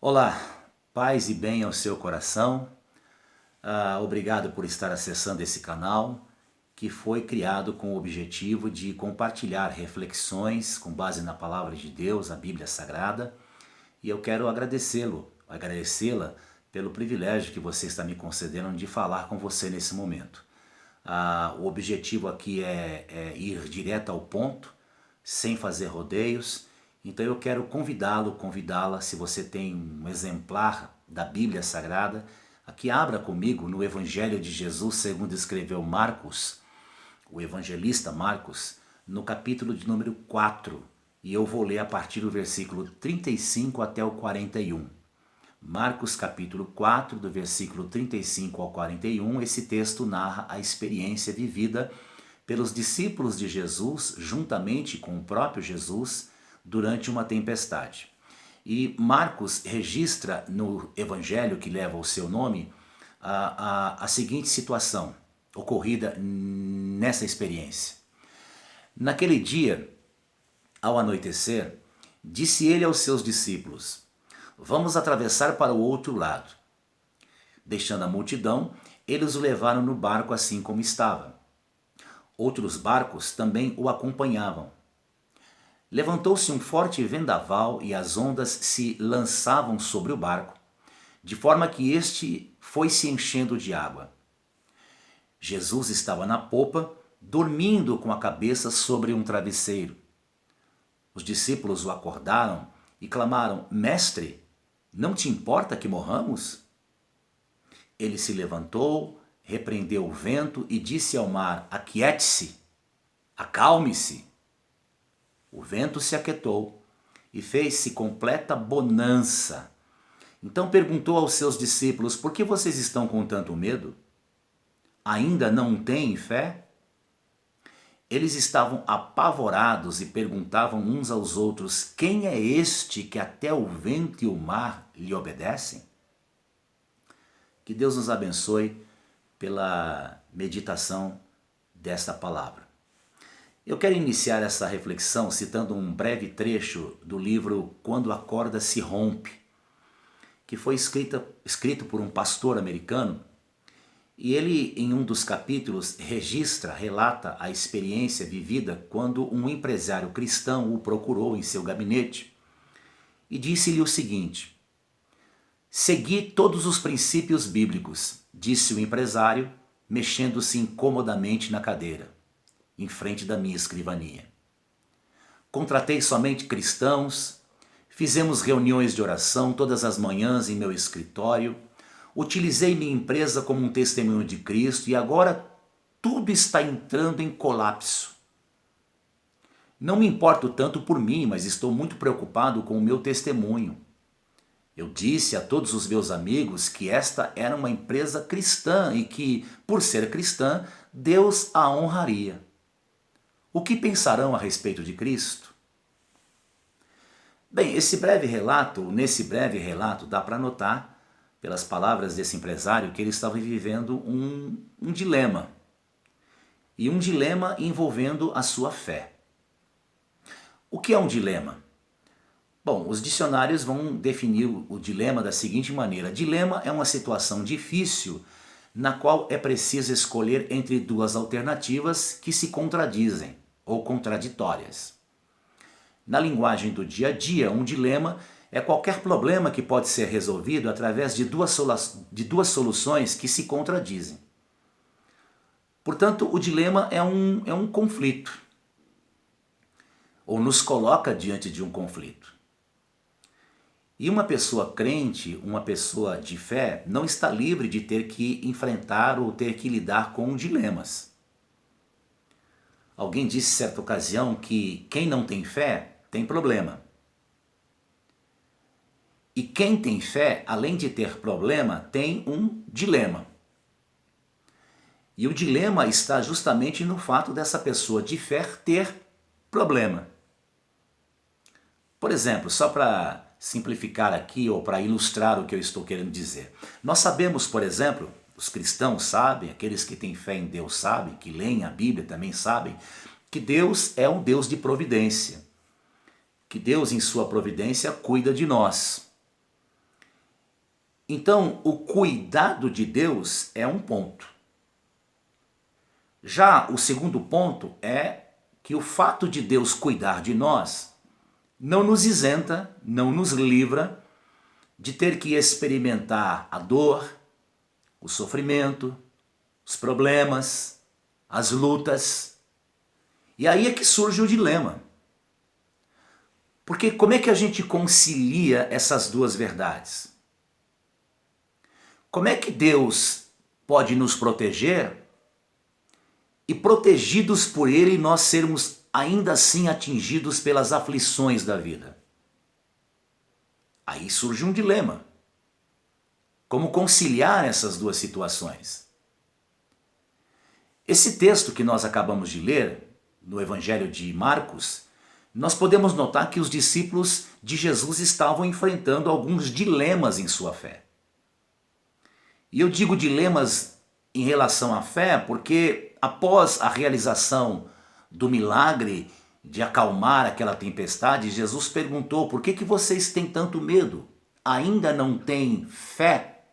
Olá, paz e bem ao seu coração. Obrigado por estar acessando esse canal que foi criado com o objetivo de compartilhar reflexões com base na palavra de Deus, a Bíblia Sagrada. E eu quero agradecê-la pelo privilégio que você está me concedendo de falar com você nesse momento. O objetivo aqui é ir direto ao ponto, sem fazer rodeios. Então eu quero convidá-la, se você tem um exemplar da Bíblia Sagrada, aqui abra comigo no Evangelho de Jesus segundo escreveu Marcos, o evangelista Marcos, no capítulo de número 4, e eu vou ler a partir do versículo 35 até o 41. Marcos capítulo 4, do versículo 35 ao 41, esse texto narra a experiência vivida pelos discípulos de Jesus, juntamente com o próprio Jesus, durante uma tempestade. E Marcos registra no evangelho que leva o seu nome a seguinte situação ocorrida nessa experiência. Naquele dia, ao anoitecer, disse ele aos seus discípulos: "Vamos atravessar para o outro lado." Deixando a multidão, eles o levaram no barco assim como estava. Outros barcos também o acompanhavam. Levantou-se um forte vendaval e as ondas se lançavam sobre o barco, de forma que este foi se enchendo de água. Jesus estava na popa, dormindo com a cabeça sobre um travesseiro. Os discípulos o acordaram e clamaram: "Mestre, não te importa que morramos?" Ele se levantou, repreendeu o vento e disse ao mar: "Aquiete-se, acalme-se." O vento se aquietou e fez-se completa bonança. Então perguntou aos seus discípulos: "Por que vocês estão com tanto medo? Ainda não têm fé?" Eles estavam apavorados e perguntavam uns aos outros: "Quem é este que até o vento e o mar lhe obedecem?" Que Deus nos abençoe pela meditação desta palavra. Eu quero iniciar essa reflexão citando um breve trecho do livro Quando a Corda se Rompe, que foi escrito por um pastor americano, e ele, em um dos capítulos, relata a experiência vivida quando um empresário cristão o procurou em seu gabinete e disse-lhe o seguinte: "Segui todos os princípios bíblicos", disse o empresário, mexendo-se incomodamente na cadeira em frente da minha escrivaninha. "Contratei somente cristãos, fizemos reuniões de oração todas as manhãs em meu escritório, utilizei minha empresa como um testemunho de Cristo e agora tudo está entrando em colapso. Não me importo tanto por mim, mas estou muito preocupado com o meu testemunho. Eu disse a todos os meus amigos que esta era uma empresa cristã e que, por ser cristã, Deus a honraria. O que pensarão a respeito de Cristo?" Bem, nesse breve relato, dá para notar, pelas palavras desse empresário, que ele estava vivendo um dilema. E um dilema envolvendo a sua fé. O que é um dilema? Bom, os dicionários vão definir o dilema da seguinte maneira: dilema é uma situação difícil na qual é preciso escolher entre duas alternativas que se contradizem ou contraditórias. Na linguagem do dia a dia, um dilema é qualquer problema que pode ser resolvido através de duas soluções que se contradizem. Portanto, o dilema é um conflito, ou nos coloca diante de um conflito. E uma pessoa crente, uma pessoa de fé, não está livre de ter que enfrentar ou ter que lidar com dilemas. Alguém disse certa ocasião que quem não tem fé tem problema. E quem tem fé, além de ter problema, tem um dilema. E o dilema está justamente no fato dessa pessoa de fé ter problema. Por exemplo, só para simplificar aqui ou para ilustrar o que eu estou querendo dizer. Nós sabemos, por exemplo, os cristãos sabem, aqueles que têm fé em Deus sabem, que leem a Bíblia também sabem, que Deus é um Deus de providência. Que Deus, em sua providência, cuida de nós. Então, o cuidado de Deus é um ponto. Já o segundo ponto é que o fato de Deus cuidar de nós não nos isenta, não nos livra de ter que experimentar a dor, o sofrimento, os problemas, as lutas. E aí é que surge o dilema. Porque como é que a gente concilia essas duas verdades? Como é que Deus pode nos proteger e protegidos por Ele nós sermos ainda assim atingidos pelas aflições da vida? Aí surge um dilema. Como conciliar essas duas situações? Esse texto que nós acabamos de ler, no Evangelho de Marcos, nós podemos notar que os discípulos de Jesus estavam enfrentando alguns dilemas em sua fé. E eu digo dilemas em relação à fé porque após a realização do milagre de acalmar aquela tempestade, Jesus perguntou: por que vocês têm tanto medo? Ainda não têm fé?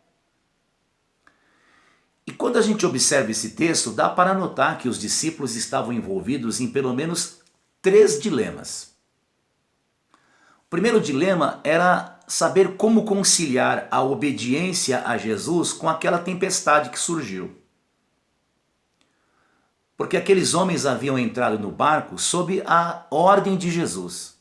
E quando a gente observa esse texto, dá para notar que os discípulos estavam envolvidos em pelo menos 3 dilemas. O primeiro dilema era saber como conciliar a obediência a Jesus com aquela tempestade que surgiu. Porque aqueles homens haviam entrado no barco sob a ordem de Jesus.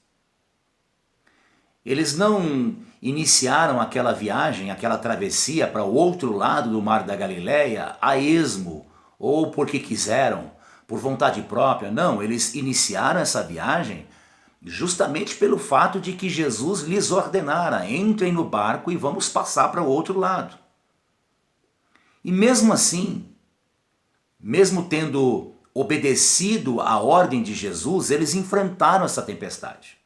Eles não iniciaram aquela viagem, aquela travessia para o outro lado do Mar da Galileia a esmo, ou porque quiseram, por vontade própria. Não, eles iniciaram essa viagem justamente pelo fato de que Jesus lhes ordenara: entrem no barco e vamos passar para o outro lado. E mesmo assim, mesmo tendo obedecido à ordem de Jesus, eles enfrentaram essa tempestade.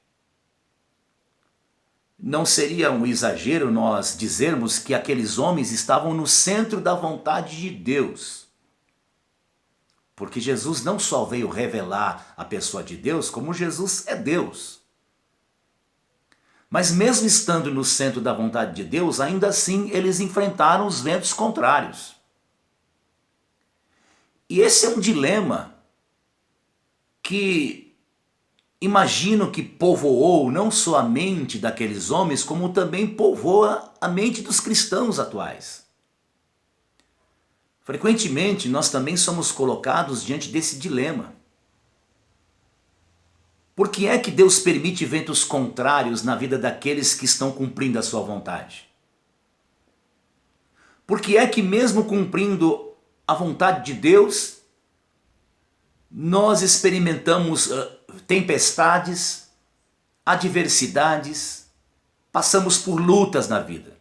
Não seria um exagero nós dizermos que aqueles homens estavam no centro da vontade de Deus. Porque Jesus não só veio revelar a pessoa de Deus, como Jesus é Deus. Mas mesmo estando no centro da vontade de Deus, ainda assim eles enfrentaram os ventos contrários. E esse é um dilema que imagino que povoou não só a mente daqueles homens, como também povoa a mente dos cristãos atuais. Frequentemente nós também somos colocados diante desse dilema. Por que é que Deus permite ventos contrários na vida daqueles que estão cumprindo a sua vontade? Por que é que mesmo cumprindo a vontade de Deus, nós experimentamos tempestades, adversidades, passamos por lutas na vida?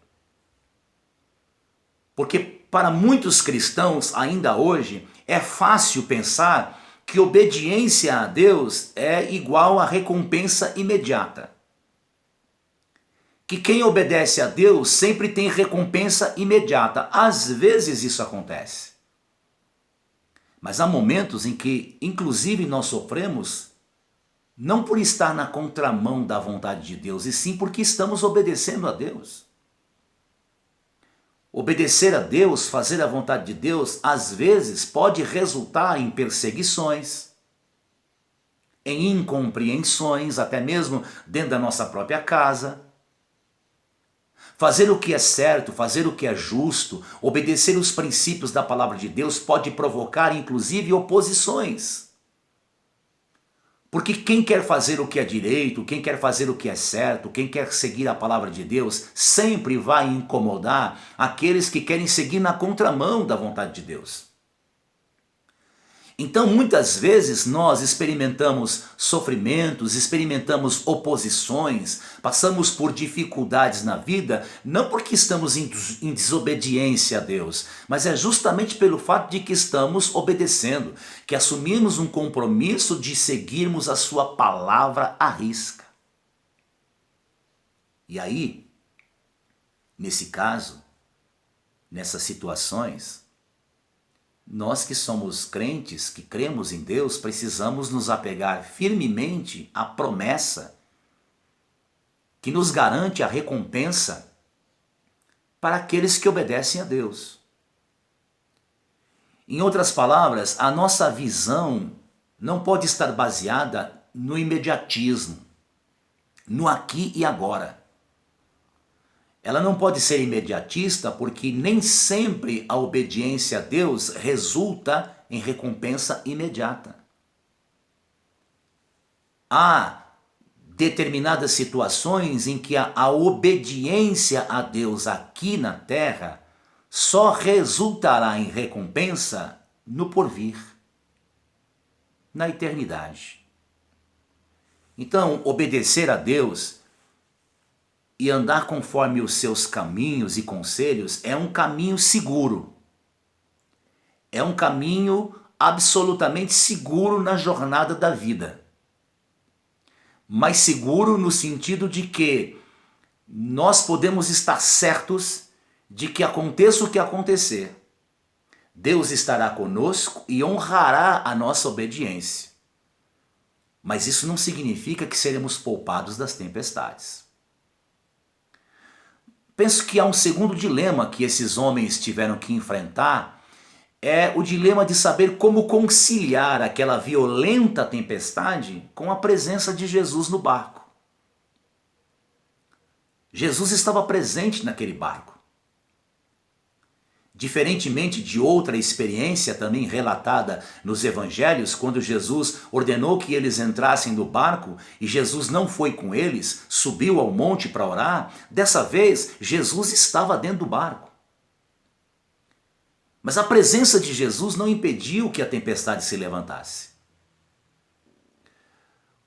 Porque para muitos cristãos, ainda hoje, é fácil pensar que obediência a Deus é igual a recompensa imediata. Que quem obedece a Deus sempre tem recompensa imediata. Às vezes isso acontece. Mas há momentos em que, inclusive, nós sofremos não por estar na contramão da vontade de Deus, e sim porque estamos obedecendo a Deus. Obedecer a Deus, fazer a vontade de Deus, às vezes pode resultar em perseguições, em incompreensões, até mesmo dentro da nossa própria casa. Fazer o que é certo, fazer o que é justo, obedecer os princípios da palavra de Deus pode provocar inclusive oposições. Porque quem quer fazer o que é direito, quem quer fazer o que é certo, quem quer seguir a palavra de Deus, sempre vai incomodar aqueles que querem seguir na contramão da vontade de Deus. Então, muitas vezes nós experimentamos sofrimentos, experimentamos oposições, passamos por dificuldades na vida, não porque estamos em desobediência a Deus, mas é justamente pelo fato de que estamos obedecendo, que assumimos um compromisso de seguirmos a sua palavra à risca. E aí, nesse caso, nessas situações, nós que somos crentes, que cremos em Deus, precisamos nos apegar firmemente à promessa que nos garante a recompensa para aqueles que obedecem a Deus. Em outras palavras, a nossa visão não pode estar baseada no imediatismo, no aqui e agora. Ela não pode ser imediatista porque nem sempre a obediência a Deus resulta em recompensa imediata. Há determinadas situações em que a obediência a Deus aqui na terra só resultará em recompensa no porvir, na eternidade. Então, obedecer a Deus e andar conforme os seus caminhos e conselhos é um caminho seguro. É um caminho absolutamente seguro na jornada da vida. Mas seguro no sentido de que nós podemos estar certos de que aconteça o que acontecer, Deus estará conosco e honrará a nossa obediência. Mas isso não significa que seremos poupados das tempestades. Penso que há um segundo dilema que esses homens tiveram que enfrentar, é o dilema de saber como conciliar aquela violenta tempestade com a presença de Jesus no barco. Jesus estava presente naquele barco. Diferentemente de outra experiência também relatada nos evangelhos, quando Jesus ordenou que eles entrassem no barco e Jesus não foi com eles, subiu ao monte para orar, dessa vez Jesus estava dentro do barco. Mas a presença de Jesus não impediu que a tempestade se levantasse.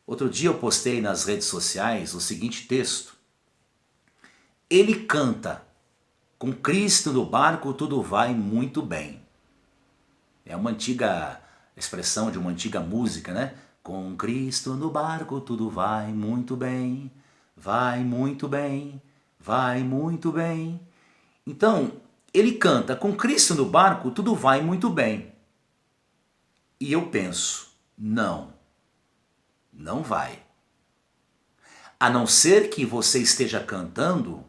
Outro dia eu postei nas redes sociais o seguinte texto: Ele canta, com Cristo no barco tudo vai muito bem. É uma antiga expressão de uma antiga música, né? Com Cristo no barco tudo vai muito bem, vai muito bem, vai muito bem. Então, ele canta, com Cristo no barco tudo vai muito bem. E eu penso, não vai. A não ser que você esteja cantando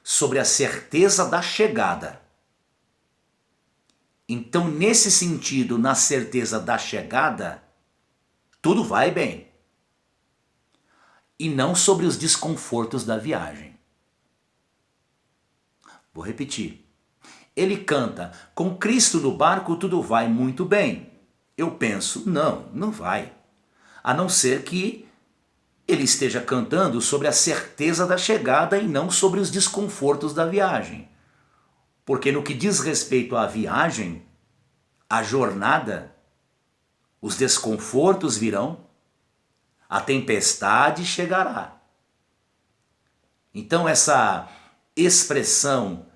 sobre a certeza da chegada. Então, nesse sentido, na certeza da chegada, tudo vai bem. E não sobre os desconfortos da viagem. Vou repetir. Ele canta, com Cristo no barco tudo vai muito bem. Eu penso, não vai. A não ser que ele esteja cantando sobre a certeza da chegada e não sobre os desconfortos da viagem. Porque no que diz respeito à viagem, à jornada, os desconfortos virão, a tempestade chegará. Então essa expressão,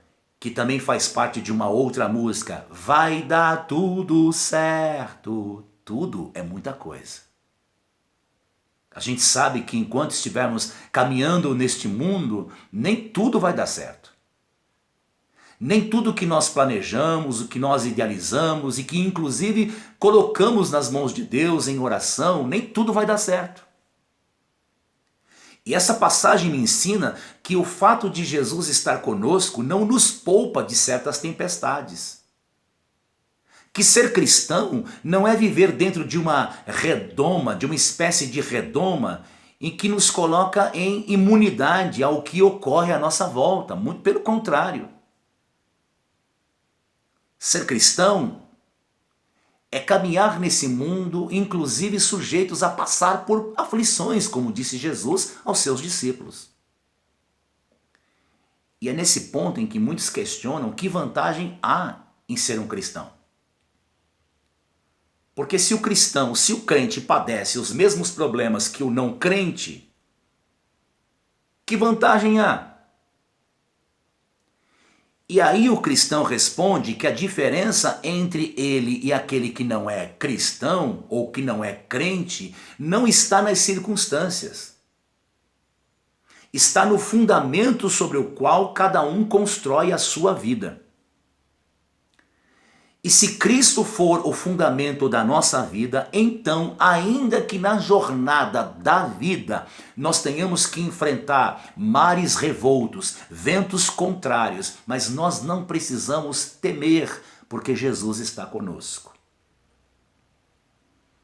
que também faz parte de uma outra música, vai dar tudo certo, tudo é muita coisa. A gente sabe que enquanto estivermos caminhando neste mundo, nem tudo vai dar certo. Nem tudo que nós planejamos, o que nós idealizamos e que inclusive colocamos nas mãos de Deus em oração, nem tudo vai dar certo. E essa passagem me ensina que o fato de Jesus estar conosco não nos poupa de certas tempestades. Que ser cristão não é viver dentro de uma redoma, de uma espécie de redoma, em que nos coloca em imunidade ao que ocorre à nossa volta. Muito pelo contrário. Ser cristão é caminhar nesse mundo, inclusive sujeitos a passar por aflições, como disse Jesus aos seus discípulos. E é nesse ponto em que muitos questionam que vantagem há em ser um cristão. Porque se o cristão, se o crente padece os mesmos problemas que o não crente, que vantagem há? E aí o cristão responde que a diferença entre ele e aquele que não é cristão ou que não é crente não está nas circunstâncias. Está no fundamento sobre o qual cada um constrói a sua vida. E se Cristo for o fundamento da nossa vida, então, ainda que na jornada da vida nós tenhamos que enfrentar mares revoltos, ventos contrários, mas nós não precisamos temer, porque Jesus está conosco.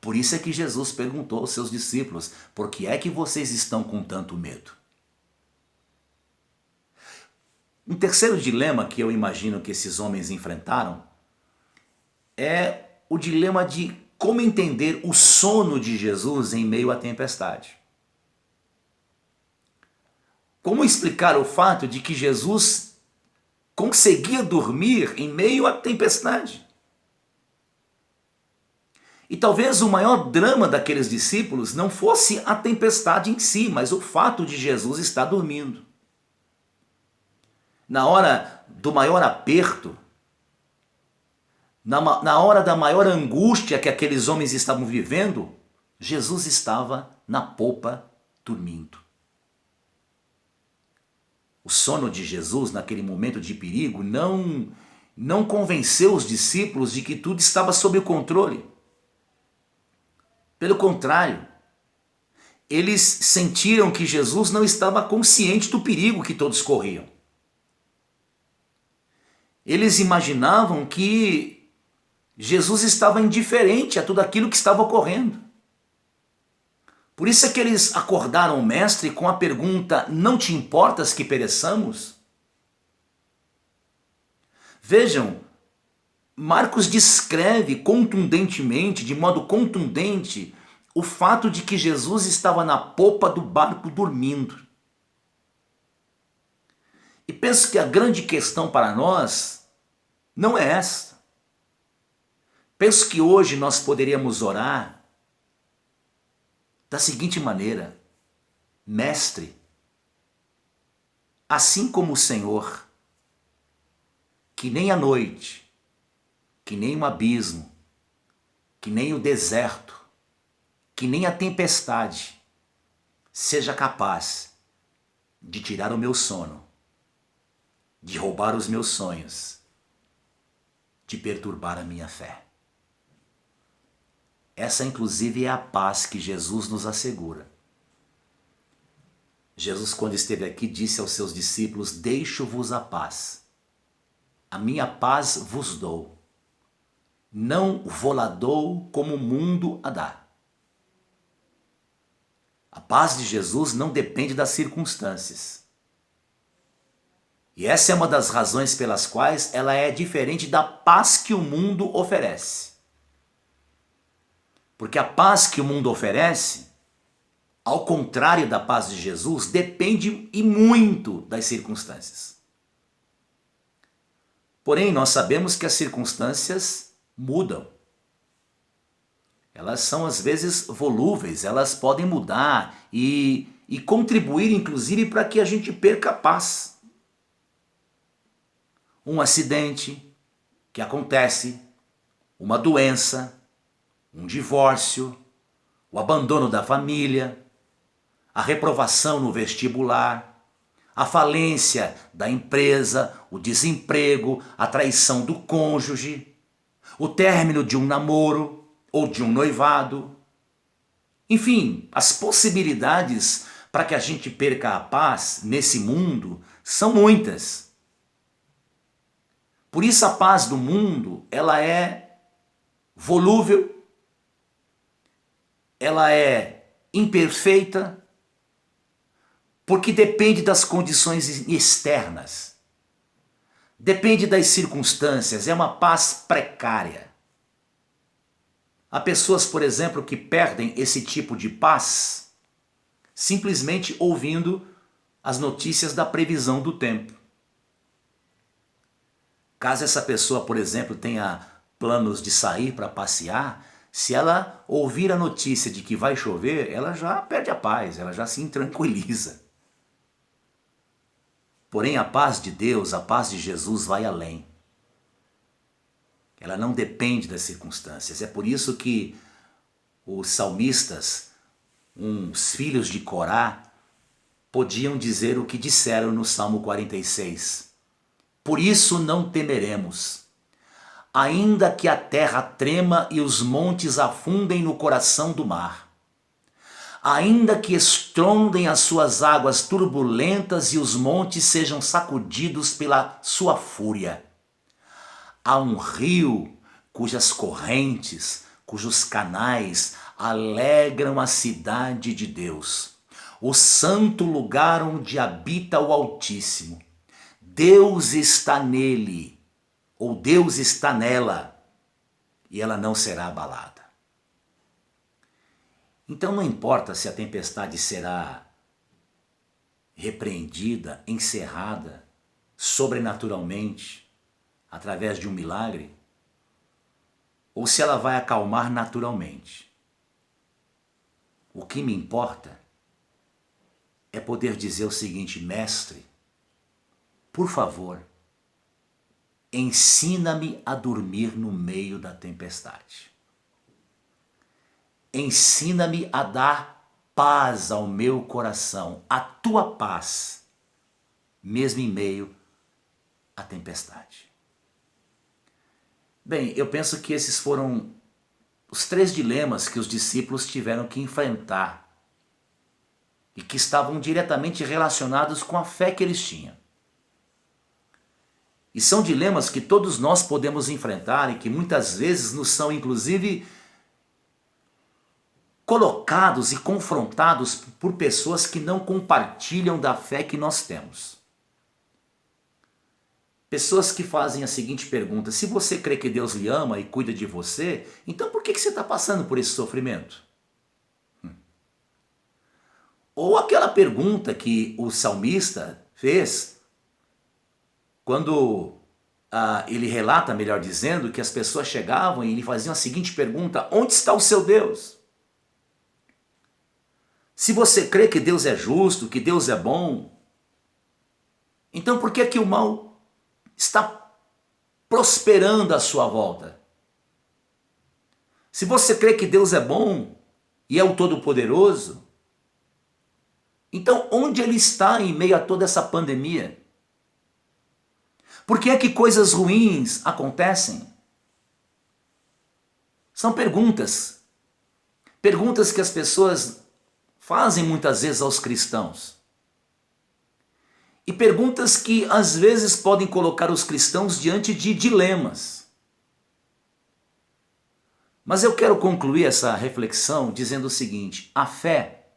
Por isso é que Jesus perguntou aos seus discípulos: por que é que vocês estão com tanto medo? Um terceiro dilema que eu imagino que esses homens enfrentaram é o dilema de como entender o sono de Jesus em meio à tempestade. Como explicar o fato de que Jesus conseguia dormir em meio à tempestade? E talvez o maior drama daqueles discípulos não fosse a tempestade em si, mas o fato de Jesus estar dormindo. Na hora do maior aperto, na hora da maior angústia que aqueles homens estavam vivendo, Jesus estava na popa dormindo. O sono de Jesus naquele momento de perigo não convenceu os discípulos de que tudo estava sob o controle. Pelo contrário, eles sentiram que Jesus não estava consciente do perigo que todos corriam. Eles imaginavam que Jesus estava indiferente a tudo aquilo que estava ocorrendo. Por isso é que eles acordaram o mestre com a pergunta: não te importas que pereçamos? Vejam, Marcos descreve contundentemente, de modo contundente, o fato de que Jesus estava na popa do barco dormindo. E penso que a grande questão para nós não é essa. Penso que hoje nós poderíamos orar da seguinte maneira: Mestre, assim como o Senhor, que nem a noite, que nem o abismo, que nem o deserto, que nem a tempestade seja capaz de tirar o meu sono, de roubar os meus sonhos, de perturbar a minha fé. Essa, inclusive, é a paz que Jesus nos assegura. Jesus, quando esteve aqui, disse aos seus discípulos: deixo-vos a paz. A minha paz vos dou. Não vô-la dou como o mundo a dá. A paz de Jesus não depende das circunstâncias. E essa é uma das razões pelas quais ela é diferente da paz que o mundo oferece. Porque a paz que o mundo oferece, ao contrário da paz de Jesus, depende e muito das circunstâncias. Porém, nós sabemos que as circunstâncias mudam. Elas são às vezes volúveis, elas podem mudar e contribuir inclusive para que a gente perca a paz. Um acidente que acontece, uma doença, um divórcio, o abandono da família, a reprovação no vestibular, a falência da empresa, o desemprego, a traição do cônjuge, o término de um namoro ou de um noivado. Enfim, as possibilidades para que a gente perca a paz nesse mundo são muitas. Por isso a paz do mundo, ela é volúvel, ela é imperfeita, porque depende das condições externas, depende das circunstâncias, é uma paz precária. Há pessoas, por exemplo, que perdem esse tipo de paz simplesmente ouvindo as notícias da previsão do tempo. Caso essa pessoa, por exemplo, tenha planos de sair para passear, se ela ouvir a notícia de que vai chover, ela já perde a paz, ela já se intranquiliza. Porém, a paz de Deus, a paz de Jesus vai além. Ela não depende das circunstâncias. É por isso que os salmistas, uns filhos de Corá, podiam dizer o que disseram no Salmo 46. Por isso não temeremos. ainda que a terra trema e os montes afundem no coração do mar, ainda que estrondem as suas águas turbulentas e os montes sejam sacudidos pela sua fúria. Há um rio cujas correntes, cujos canais alegram a cidade de Deus, o santo lugar onde habita o Altíssimo. Deus está nele, ou Deus está nela, e ela não será abalada. Então não importa se a tempestade será repreendida, encerrada, sobrenaturalmente, através de um milagre, ou se ela vai acalmar naturalmente. O que me importa é poder dizer o seguinte: mestre, por favor, ensina-me a dormir no meio da tempestade. Ensina-me a dar paz ao meu coração, a tua paz, mesmo em meio à tempestade. Bem, eu penso que esses foram os 3 dilemas que os discípulos tiveram que enfrentar e que estavam diretamente relacionados com a fé que eles tinham. E são dilemas que todos nós podemos enfrentar e que muitas vezes nos são inclusive colocados e confrontados por pessoas que não compartilham da fé que nós temos. Pessoas que fazem a seguinte pergunta: se você crê que Deus lhe ama e cuida de você, então por que você está passando por esse sofrimento? Ou aquela pergunta que o salmista fez quando ele relata, melhor dizendo, que as pessoas chegavam e lhe faziam a seguinte pergunta: onde está o seu Deus? Se você crê que Deus é justo, que Deus é bom, então por que o mal está prosperando à sua volta? Se você crê que Deus é bom e é o Todo-Poderoso, então onde Ele está em meio a toda essa pandemia? Por que é que coisas ruins acontecem? São perguntas que as pessoas fazem muitas vezes aos cristãos. E perguntas que às vezes podem colocar os cristãos diante de dilemas. Mas eu quero concluir essa reflexão dizendo o seguinte: a fé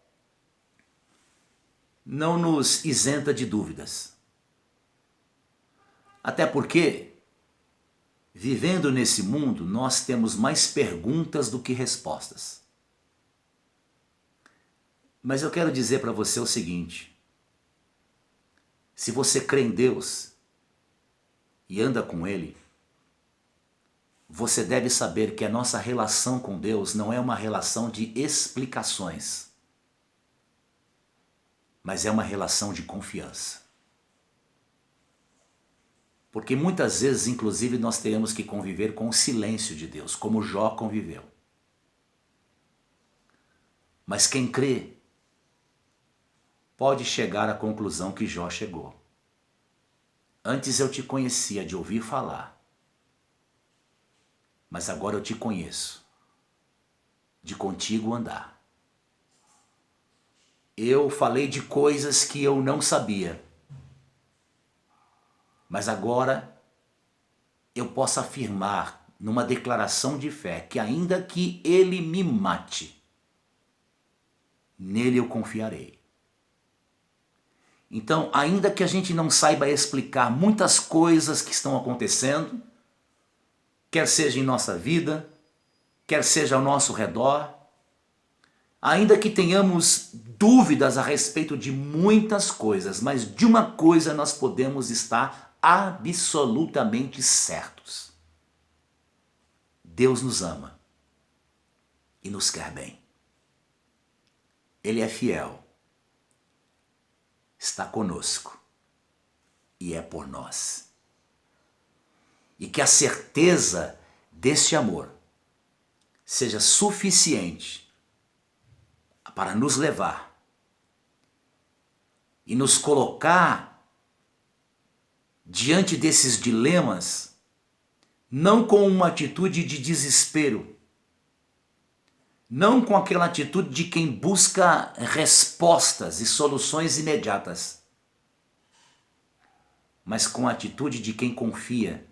não nos isenta de dúvidas. Até porque, vivendo nesse mundo, nós temos mais perguntas do que respostas. Mas eu quero dizer para você o seguinte: se você crê em Deus e anda com Ele, você deve saber que a nossa relação com Deus não é uma relação de explicações, mas é uma relação de confiança. Porque muitas vezes, inclusive, nós teremos que conviver com o silêncio de Deus, como Jó conviveu. Mas quem crê pode chegar à conclusão que Jó chegou. Antes eu te conhecia de ouvir falar, mas agora eu te conheço, de contigo andar. Eu falei de coisas que eu não sabia, mas agora eu posso afirmar numa declaração de fé que ainda que Ele me mate, nele eu confiarei. Então, ainda que a gente não saiba explicar muitas coisas que estão acontecendo, quer seja em nossa vida, quer seja ao nosso redor, ainda que tenhamos dúvidas a respeito de muitas coisas, mas de uma coisa nós podemos estar absolutamente certos: Deus nos ama e nos quer bem. Ele é fiel, está conosco e é por nós. E que a certeza deste amor seja suficiente para nos levar e nos colocar diante desses dilemas não com uma atitude de desespero, não com aquela atitude de quem busca respostas e soluções imediatas, mas com a atitude de quem confia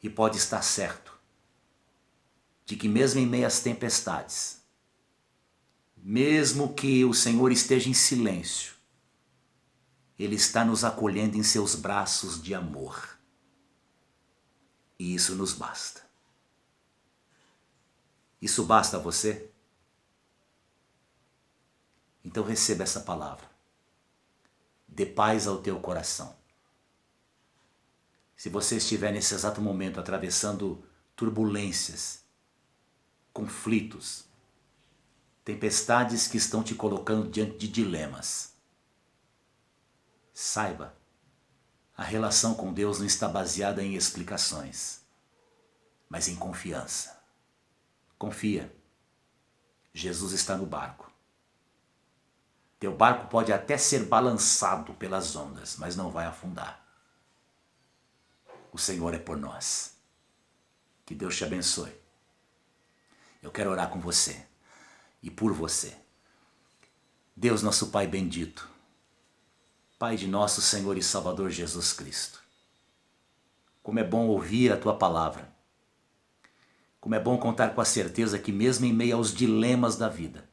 e pode estar certo de que mesmo em meio às tempestades, mesmo que o Senhor esteja em silêncio, Ele está nos acolhendo em seus braços de amor. E isso nos basta. Isso basta a você? Então receba essa palavra. Dê paz ao teu coração. Se você estiver nesse exato momento atravessando turbulências, conflitos, tempestades que estão te colocando diante de dilemas, saiba, a relação com Deus não está baseada em explicações, mas em confiança. Confia. Jesus está no barco. Teu barco pode até ser balançado pelas ondas, mas não vai afundar. O Senhor é por nós. Que Deus te abençoe. Eu quero orar com você e por você. Deus, nosso Pai bendito, Pai de nosso Senhor e Salvador Jesus Cristo, como é bom ouvir a Tua palavra. Como é bom contar com a certeza que mesmo em meio aos dilemas da vida,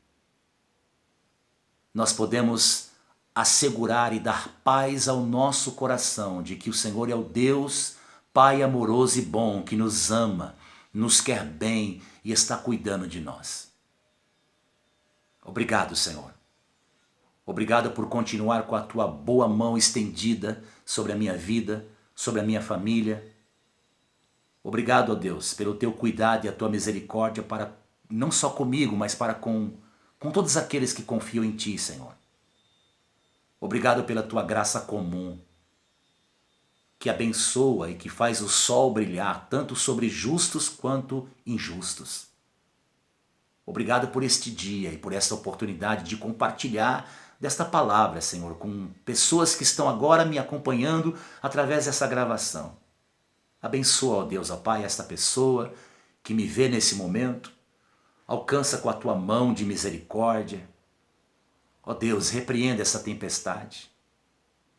nós podemos assegurar e dar paz ao nosso coração de que o Senhor é o Deus, Pai amoroso e bom, que nos ama, nos quer bem e está cuidando de nós. Obrigado, Senhor. Obrigado por continuar com a Tua boa mão estendida sobre a minha vida, sobre a minha família. Obrigado, ó Deus, pelo Teu cuidado e a Tua misericórdia para não só comigo, mas para com todos aqueles que confiam em Ti, Senhor. Obrigado pela Tua graça comum, que abençoa e que faz o sol brilhar tanto sobre justos quanto injustos. Obrigado por este dia e por esta oportunidade de compartilhar desta palavra, Senhor, com pessoas que estão agora me acompanhando através dessa gravação. Abençoa, ó Deus, ó Pai, esta pessoa que me vê nesse momento. Alcança com a Tua mão de misericórdia. Ó Deus, repreenda essa tempestade.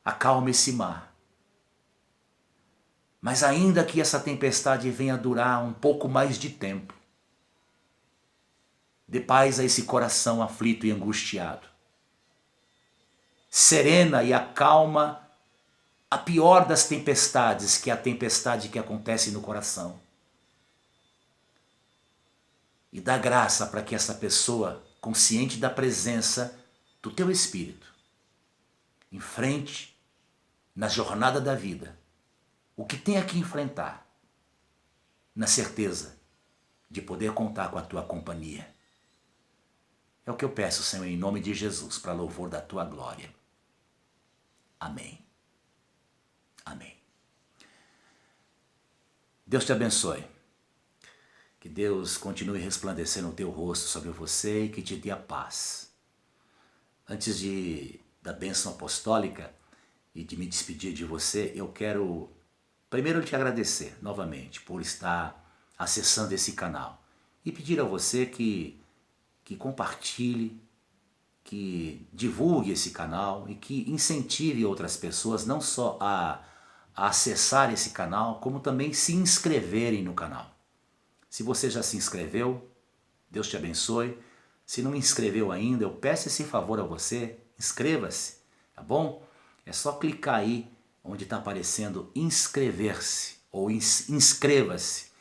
Acalma esse mar. Mas ainda que essa tempestade venha durar um pouco mais de tempo, dê paz a esse coração aflito e angustiado. Serena e acalma a pior das tempestades, que é a tempestade que acontece no coração. E dá graça para que essa pessoa, consciente da presença do Teu Espírito, enfrente na jornada da vida o que tenha que enfrentar, na certeza de poder contar com a Tua companhia. É o que eu peço, Senhor, em nome de Jesus, para louvor da Tua glória. Amém. Amém. Deus te abençoe. Que Deus continue resplandecendo o Teu rosto sobre você e que te dê a paz. Antes da bênção apostólica e de me despedir de você, eu quero primeiro te agradecer novamente por estar acessando esse canal e pedir a você que compartilhe, que divulgue esse canal e que incentive outras pessoas não só a acessar esse canal, como também se inscreverem no canal. Se você já se inscreveu, Deus te abençoe. Se não inscreveu ainda, eu peço esse favor a você, inscreva-se, tá bom? É só clicar aí onde está aparecendo inscrever-se ou inscreva-se.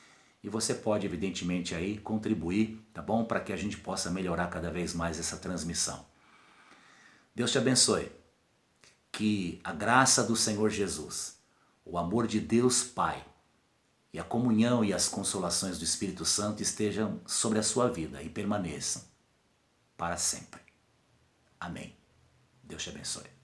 E você pode, evidentemente, aí contribuir, tá bom? Para que a gente possa melhorar cada vez mais essa transmissão. Deus te abençoe. Que a graça do Senhor Jesus, o amor de Deus Pai e a comunhão e as consolações do Espírito Santo estejam sobre a sua vida e permaneçam para sempre. Amém. Deus te abençoe.